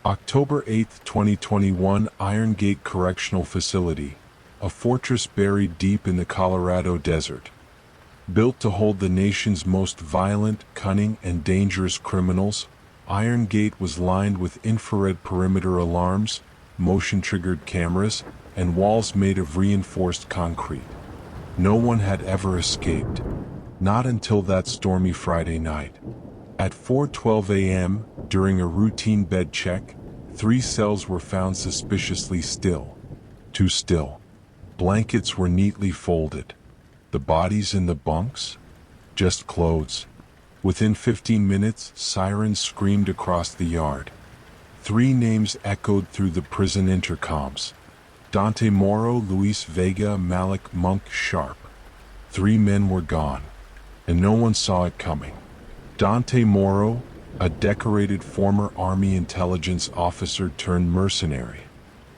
October 8, 2021, Iron Gate Correctional Facility, a fortress buried deep in the Colorado desert. Built to hold the nation's most violent, cunning, and dangerous criminals, Iron Gate was lined with infrared perimeter alarms, motion-triggered cameras, and walls made of reinforced concrete. No one had ever escaped. Not until that stormy Friday night. At 4:12 a.m., during a routine bed check, 3 cells were found suspiciously still. Too still. Blankets were neatly folded. The bodies in the bunks? Just clothes. Within 15 minutes, sirens screamed across the yard. 3 names echoed through the prison intercoms. Dante Morrow, Luis Vega, Malik Monk Sharpe. 3 men were gone, and no one saw it coming. Dante Morrow, a decorated former Army intelligence officer turned mercenary,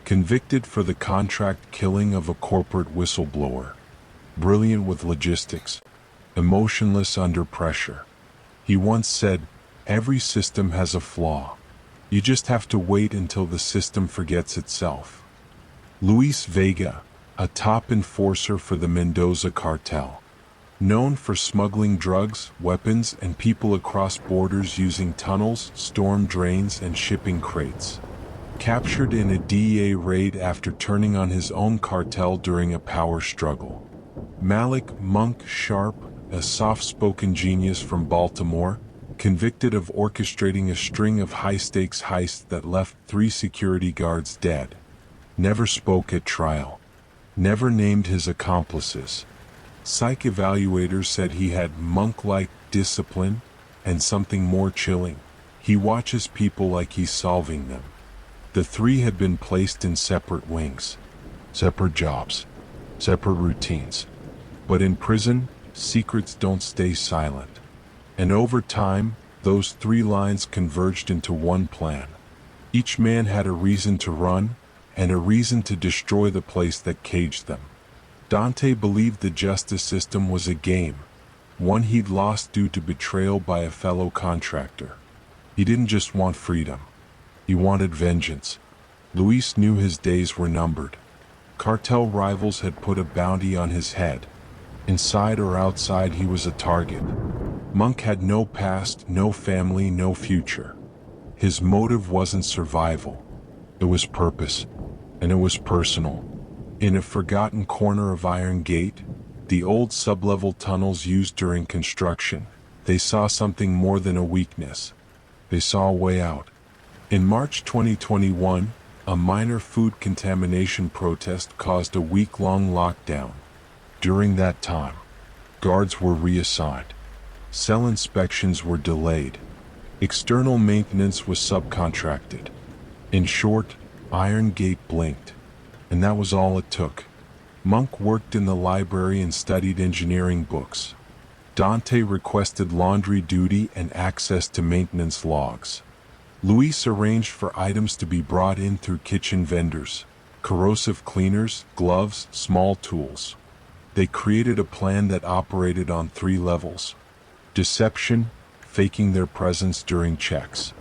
convicted for the contract killing of a corporate whistleblower. Brilliant with logistics, emotionless under pressure. He once said, "Every system has a flaw. You just have to wait until the system forgets itself." Luis Vega, a top enforcer for the Mendoza cartel, known for smuggling drugs, weapons, and people across borders using tunnels, storm drains, and shipping crates. Captured in a DEA raid after turning on his own cartel during a power struggle. Malik Monk Sharpe, a soft-spoken genius from Baltimore, convicted of orchestrating a string of high-stakes heists that left 3 security guards dead. Never spoke at trial. Never named his accomplices. Psych evaluators said he had monk-like discipline, and something more chilling, he watches people like he's solving them. The 3 had been placed in separate wings, separate jobs, separate routines. But in prison, secrets don't stay silent. And over time, those 3 lines converged into one plan. Each man had a reason to run, and a reason to destroy the place that caged them. Dante believed the justice system was a game, one he'd lost due to betrayal by a fellow contractor. He didn't just want freedom. He wanted vengeance. Luis knew his days were numbered. Cartel rivals had put a bounty on his head. Inside or outside, he was a target. Monk had no past, no family, no future. His motive wasn't survival. It was purpose, and it was personal. In a forgotten corner of Iron Gate, the old sublevel tunnels used during construction, they saw something more than a weakness. They saw a way out. In March 2021, a minor food contamination protest caused a week-long lockdown. During that time, guards were reassigned. Cell inspections were delayed. External maintenance was subcontracted. In short, Iron Gate blinked. And that was all it took. Monk worked in the library and studied engineering books. Dante requested laundry duty and access to maintenance logs. Luis arranged for items to be brought in through kitchen vendors, corrosive cleaners, gloves, small tools. They created a plan that operated on 3 levels. Deception, faking their presence during checks.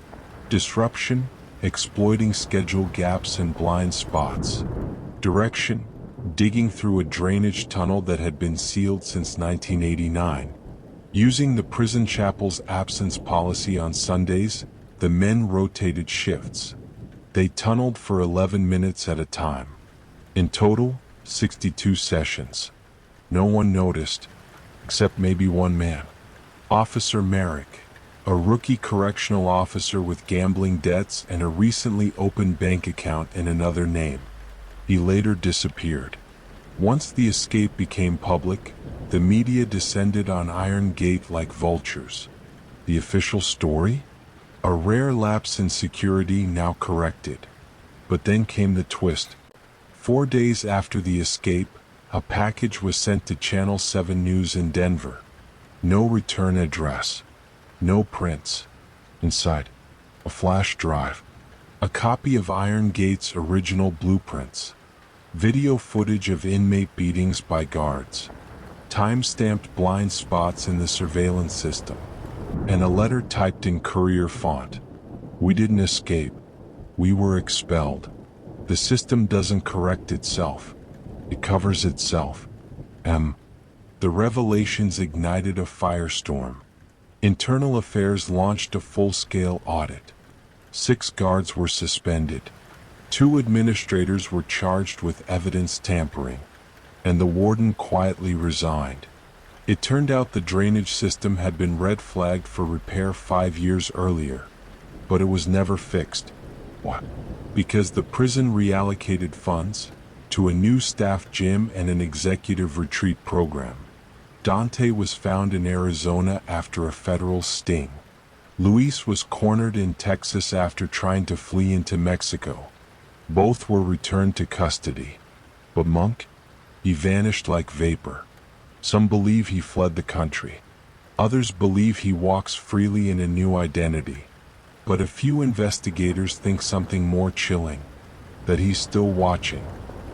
Disruption, exploiting schedule gaps and blind spots. Direction, digging through a drainage tunnel that had been sealed since 1989. Using the prison chapel's absence policy on Sundays, the men rotated shifts. They tunneled for 11 minutes at a time. In total, 62 sessions. No one noticed, except maybe one man. Officer Merrick, a rookie correctional officer with gambling debts and a recently opened bank account in another name. He later disappeared. Once the escape became public, the media descended on Iron Gate like vultures. The official story? A rare lapse in security now corrected. But then came the twist. 4 days after the escape, a package was sent to Channel 7 News in Denver. No return address. No prints. Inside, a flash drive. A copy of Iron Gate's original blueprints. Video footage of inmate beatings by guards. Time-stamped blind spots in the surveillance system. And a letter typed in courier font. "We didn't escape. We were expelled. The system doesn't correct itself. It covers itself. The revelations ignited a firestorm. Internal Affairs launched a full-scale audit. 6 guards were suspended. 2 administrators were charged with evidence tampering. And the warden quietly resigned. It turned out the drainage system had been red flagged for repair 5 years earlier. But it was never fixed. Why? Because the prison reallocated funds to a new staff gym and an executive retreat program. Dante was found in Arizona after a federal sting. Luis was cornered in Texas after trying to flee into Mexico. Both were returned to custody. But Monk? He vanished like vapor. Some believe he fled the country. Others believe he walks freely in a new identity. But a few investigators think something more chilling. That he's still watching.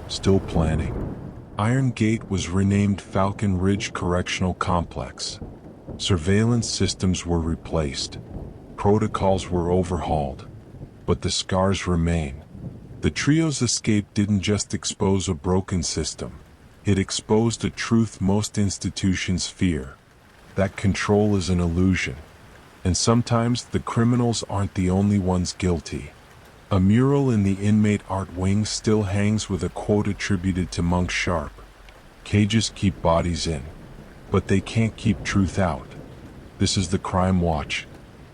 Still planning. Iron Gate was renamed Falcon Ridge Correctional Complex. Surveillance systems were replaced. Protocols were overhauled. But the scars remain. The trio's escape didn't just expose a broken system. It exposed a truth most institutions fear. That control is an illusion. And sometimes the criminals aren't the only ones guilty. A mural in the inmate art wing still hangs with a quote attributed to Monk Sharpe. Cages keep bodies in, but they can't keep truth out. This is the Crime Watch.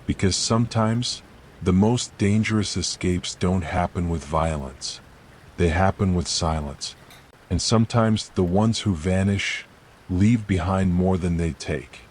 Because sometimes, the most dangerous escapes don't happen with violence. They happen with silence. And sometimes the ones who vanish leave behind more than they take.